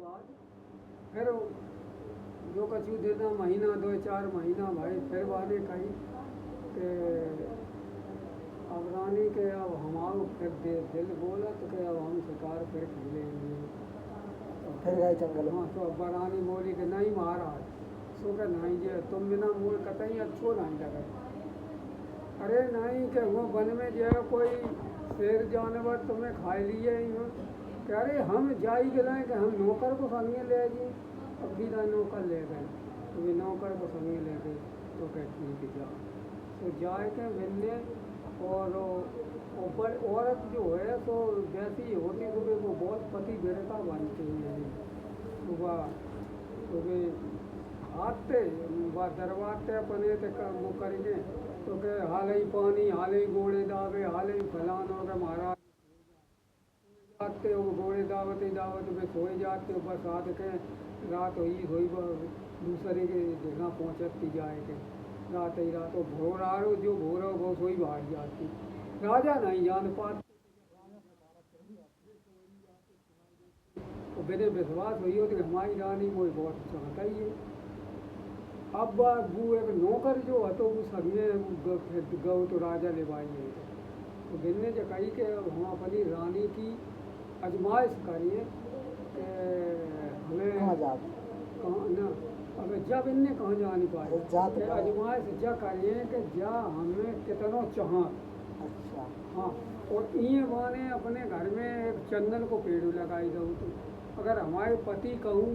बाद फिर जो कछु देना महीना 2-4 महीना भाई फिर वाले कही कि अब रानी के अब हमारो फिर दिल बोला तो कि अब हम शिकार फिर खेलेंगे। फिर गए जंगल में। हाँ तो अब रानी बोली कि नहीं महाराज सो के नहीं जे तुम बिना मोर कतई अच्छो नहीं लगे। अरे नहीं कि वो वन में जो है कोई शेर जानवर तुम्हें खा लिए ही हो कि अरे हम जाई गए कि हम नौकर को संगे ले जी। अब बिना नौकर ले गए तो वे नौकर को संगे ले गए तो कह ठीक जा तो जाए के मिलने और औरत जो है तो वैसी होती सुबह वो बहुत पति बेरता बनती है सुबह सुबह आते दरवाते अपने वो करेंगे तो के हाल ही पानी हाल ही गोड़े दावे हाल ही फलान हो गए महाराज जाते हो गोड़े दावत ही दावत में सोए जाते हो बस आते के रात हुई दूसरे के जगह पहुँचती जाए के रात ही रात हो भोर आ रो जो भोर हो वो सोई बाहर जाती राजा नहीं जान पाते तो बिना विश्वास हुई हो तो हमारी रानी वो बहुत चाहता ही है। अब वो एक नौकर जो है तो वो सभी गौ तो राजा ले पाई है तो बिन्ने जो कही कि हम अपनी रानी की आजमाइश करिए कि हमें कहाँ ना अब जब इनने कहाँ जा नहीं पाए आजमाइश जा करिए कि जा हमें कितनों चाह। अच्छा हाँ और ये माने अपने घर में एक चंदन को पेड़ लगाई दो तो अगर हमारे पति कहूँ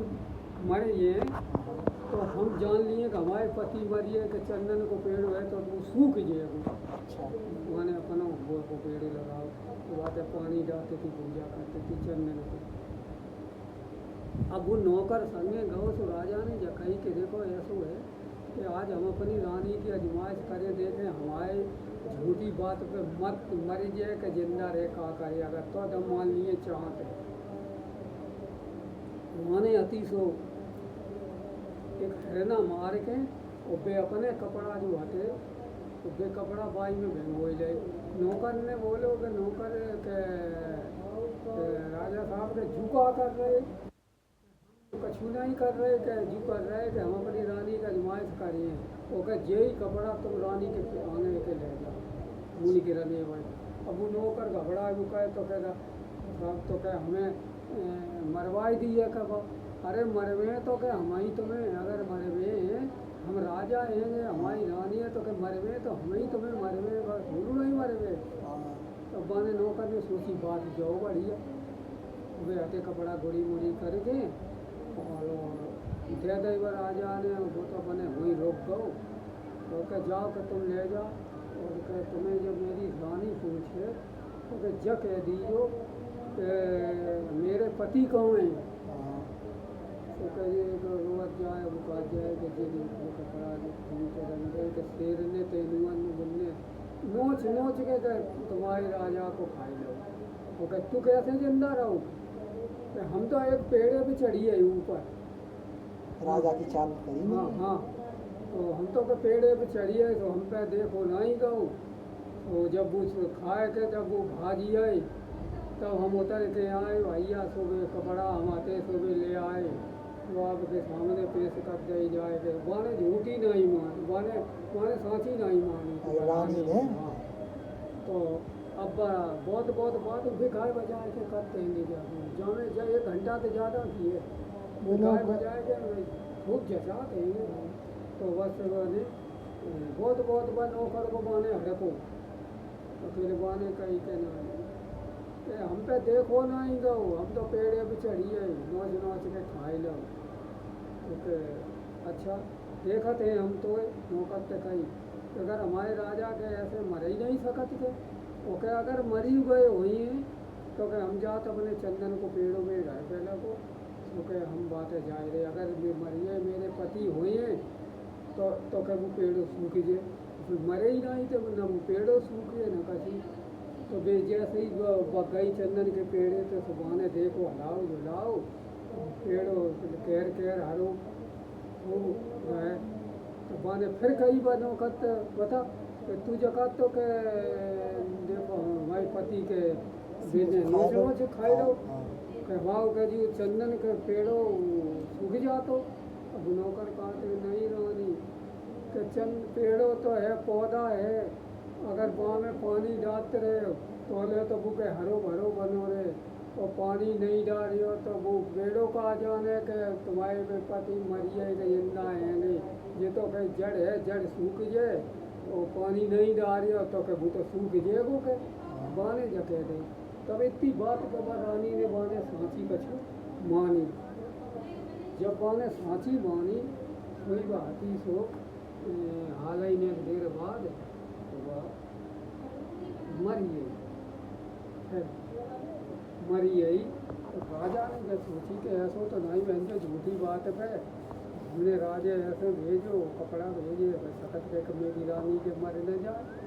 मर ये तो हम जान लिए कि हमारे पति मरिए कि चंदन को पेड़ है तो वो सूख जाएगा। अच्छा मैंने अपना वो को पेड़ लगाओ तो बात पानी डालते थी पूजा करते थी चंदन को। अब वो नौकर संगे गौ तो राजा ने जो कही कि देखो ऐसा है कि आज हम अपनी रानी की आजमाइश करें देखें हमारे झूठी बात पे मत मर जाए कि जिंदा रहे का करे अगर तो हम मान लिए चाहते माने अति सो एक हिरना मार के और वे अपने कपड़ा जो हटे तो वे कपड़ा बाई में भिगो जाए। नौकर ने बोलो कि नौकर के राजा साहब के झुका कर रहे कछु नहीं कर रहे कि झू कर रहे कि हम अपनी रानी का आजमाइश करिए वो कह जे ही कपड़ा तुम रानी के आने के ले जाओ मुनि के रने भाई। अब वो नौकर घबरा वो कहे तो कह साहब तो कह हमें मरवाई दी है कब अरे मरवे तो क्या हम ही तुम्हें अगर मरवे हम राजा हैं हमारी रानी है तो क्या मरवे तो हम ही तुम्हें मरवे बस भूलू नहीं मरवे। तो बाने नौकर ने सोची बात जाओ बढ़िया वे हटे कपड़ा गोड़ी मोड़ी करके और दे दे राजा ने वो तो बने हुई रोक गो तो क्या जाओ कि तुम ले जाओ और क्या तुम्हें जब मेरी रानी पूछे तो क्या ज कह दीजो मेरे पति कौन हैं तो कहिए तो रोज जाए वो कहा जाए कि जी वो कपड़ा के रंग के शेर ने तेलुअन बोलने नोच नोच के तुम्हारे राजा को खाई लो वो कह तू कैसे जिंदा रहो हम तो एक पेड़े पे चढ़िए ऊपर राजा की चाल करी। हाँ हाँ तो हम तो के पेड़े पे चढ़िए तो हम पे देखो नहीं गो तो जब वो खाए के जब वो भाजी आई तब हम उतर के आए भैया सुबह कपड़ा हम आते सुबह ले आए तो आपके सामने पेश कर दे जाए कि बाने झूठी नहीं मान बाने बाने साची नहीं मानी रानी ने। हाँ तो अब बहुत बहुत बात भिखाए बजाए के करते हैं जाने जा 1 घंटा से ज़्यादा किए भिखाए बजाए के खूब जचाते हैं तो बस ने बहुत बहुत बन नौकर को बाने हड़को तो फिर बाने कही के ना हम पे देखो नहीं गो हम तो पेड़े पे चढ़िए नोच नोच के खाई लो तो अच्छा देखा थे हम तो नौकर से कही अगर हमारे राजा के ऐसे मर ही नहीं सकत थे ओके अगर मरी गए हुई हैं तो क्या हम जाते अपने चंदन को पेड़ों में रह पहले को तो क्या हम बातें जाए रहे अगर मरिए मेरे पति हुए हैं तो क्या वो पेड़ों सूख जाए फिर मरे ही नहीं थे न वो पेड़ों सूखे न कसी तो वे जैसे ही गई चंदन के पेड़े तो सुबह देखो हलाओ झुलाओ पेड़ो कैर कैर हरो वो है तो बाने फिर कई बार वक़्त बता तू जगत तो के देखो हमारे पति के बेने नोच नोच खाई लो कहवाओ के जी चंदन के पेड़ों सूख जातो। अब नौकर कहते नहीं रानी कि चंद पेड़ों तो है पौधा है, अगर गाँव में पानी डालते रहे तो ले तो बुके हरो भरो बनो रहे, और पानी नहीं डाल रही हो तो वो पेड़ों का आ जाने के तुम्हारे में पति मरिए के जिंदा है नहीं, ये तो कहीं जड़ है, जड़ सूख जाए और पानी नहीं डाल रही हो तो के वो तो सूख जाएगो के बाने जके दे। तब इतनी बात के बाद रानी ने बाने सांची कछु मानी। जब बाने सांची मानी कोई बात ही सो हाल ही ने देर बाद तो वह मर गई। फिर मरी गई तो राजा ने जब सोची कि ऐसा तो नहीं बहन तो झूठी बात है, हमने राजा ऐसे भेजो कपड़ा भेजे सकत के मेरी रानी के मर न जाए।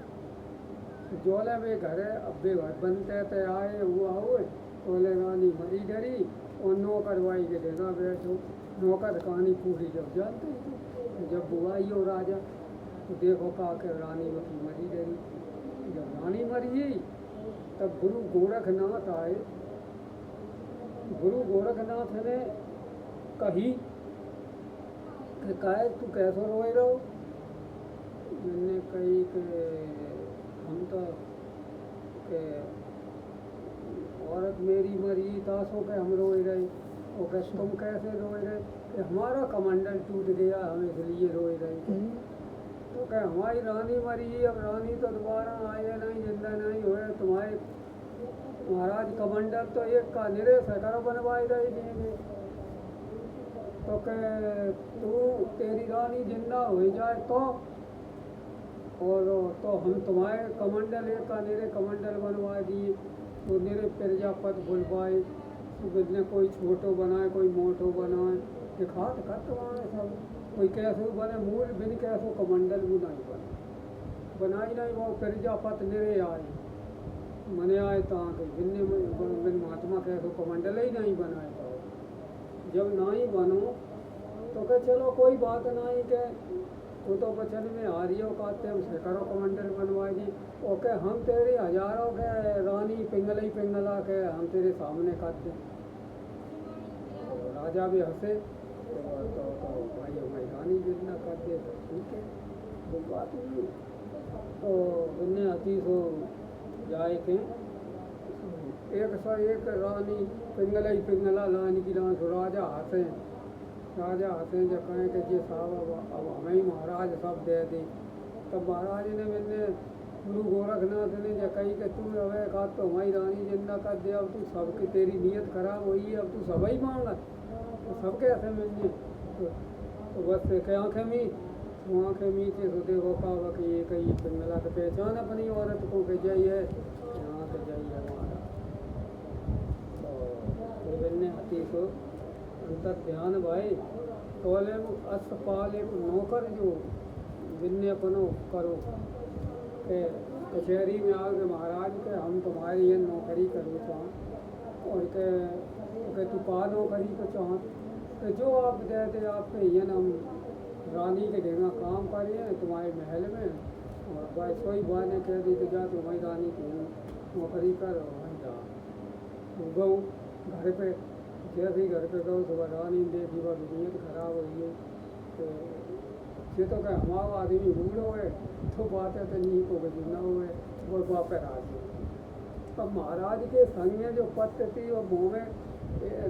जोले में घर है अब्बे घर बनते थे आए हुआ हुए बोले रानी मरी डरी और नौकर वाई के देना बैठो, नौकर कहानी पूरी जब जानते ही जब बुआई हो राजा तो देखो का के रानी वकी मरी डरी। जब रानी मरी तब गुरु गोरखनाथ आए। गुरु गोरखनाथ ने कही कि काहे तू कैसो रोए रहो। मैंने कही कि हम तो के औरत मेरी मरी तासों के हम रोए रहे, और कह तुम कैसे रोए रहे कि हमारा कमंडल टूट गया हम इसलिए रोए रहे। तो कह हमारी रानी मरी, अब रानी तो दोबारा आए नहीं जिंदा नहीं हुए, तुम्हारे महाराज कमंडल तो एक का निरे सैकड़ों बनवाए रहे देंगे। तो कह तू तेरी रानी जिंदा हो जाए तो और तो हम तुम्हारे कमंडल एक का निरे कमंडल बनवा दिए, तो निरे प्रजापत बुलवाए, तो कोई छोटो बनाए कोई मोटो बनाए, दिखा तो करवाए सब, कोई कैसे बने मूल बिन कैसो कमंडल भी नहीं बने बनाई नहीं। वो प्रजापत निरे आए मने आए तहाँ के बिन महात्मा कैसो कमंडल ही नहीं बनाए पाओ। जब नहीं बनो तो कह चलो कोई बात नहीं के वो तो बचन में हारियों कहते हम सैकड़ों कमंडल बनवाए दी, ओके हम तेरे हजारों के रानी पिंगल ही पिंगला के हम तेरे सामने करते। तो राजा भी हंसे तो भाई हमारी रानी जितना करते तो ठीक है वो बात नहीं। तो बिन्ने अति सो जाए के 101 रानी पिंगला ही पिंगला लानी की लान सो राजा हंसे जो कहें कि जी साहब अब हमें ही महाराज सब दे दी। तब महाराज ने मैंने गुरु गोरखनाथ ने जो कही कि तू रवे का तो हमारी रानी जिंदा कर दे, अब तू सबकी तेरी नीयत खराब हुई है, अब तू सब ही मांगा तो सबके ऐसे मैंने तो बस के आँखें मी थे तो देखो का कि ये कही पिंगला तो पहचान अपनी औरत को के जाइए यहाँ से जाइए हमारा। तो मैंने हती को अंतर ध्यान भाई तोले अस्पताल एक नौकर जो बिन्ने अपनो करो के कचहरी में आओगे महाराज के हम तुम्हारी ये नौकरी करो चाह और के तू पा नौकरी को चाह कि जो आप देते आपके ये हम रानी के देना काम करिए तुम्हारे महल में, और भाई सोई बात ने कह दी कि जा तुम्हारी रानी की नौकरी कर वहीं जा। तो गऊ घर पे जैसे ही घर पे गऊ सुबह रानी देखी वह नीयत खराब हुई है तो ये तो क्या हमारा आदमी रूढ़ हुए तो बात है तो नहीं को जिंदा हुए वो वापस आ गए। अब महाराज के संग में जो पत्त थी वो मुँह में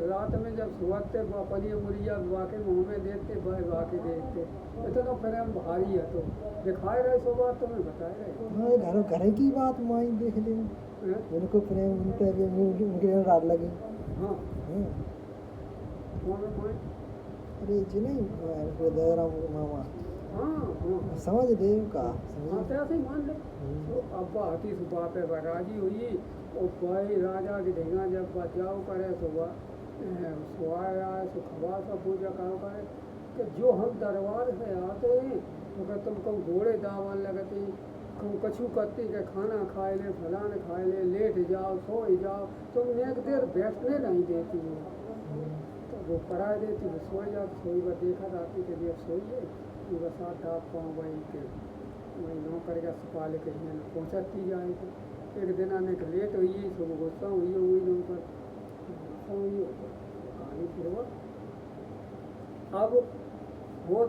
रात में जब सुबहते अपनी मुड़िया वाके मुँह में देखते वाके देखते इतना प्रेम भारी है तो दिखाए रहे सो बात तुम्हें बताए रहे घर की बात माई देख ले उनको प्रेम उनके उनके रात लगी। हाँ अरे जी नहीं दयाराम मामा हाँ समझ दे का हाँ ऐसे ही मान ले। तो अब हाथी सुबह पे राजी हुई और भाई राजा की ढेंगा जब बचाव करे सुबह सुहाया सुखवा सा पूजा करो करे कि जो हम दरबार से आते हैं तो क्या तुमको घोड़े दावन लगते कछु करती के खाना खाए ले फलान खाए ले लेट जाओ सो जाओ तुम एक देर बैठने नहीं देती हो तो वो करा देती वो सो जाओ सोई बार देखा जाती कि जब सोइए बस आप पाँव वहीं के वही नौकर का सपाल के पहुँचाती जाएगी। एक दिन आने के लेट हुई सुबह गुस्सा हुई नौकर समझ लो कहानी फिर वो अब वो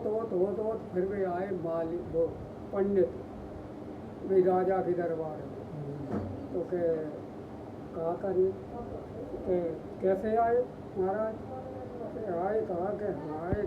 फिर वे आए मालिक वो पंडित वे राजा के दरबार में तो के कहा करिए कि कैसे आए महाराज आए कहा कि हाँ आए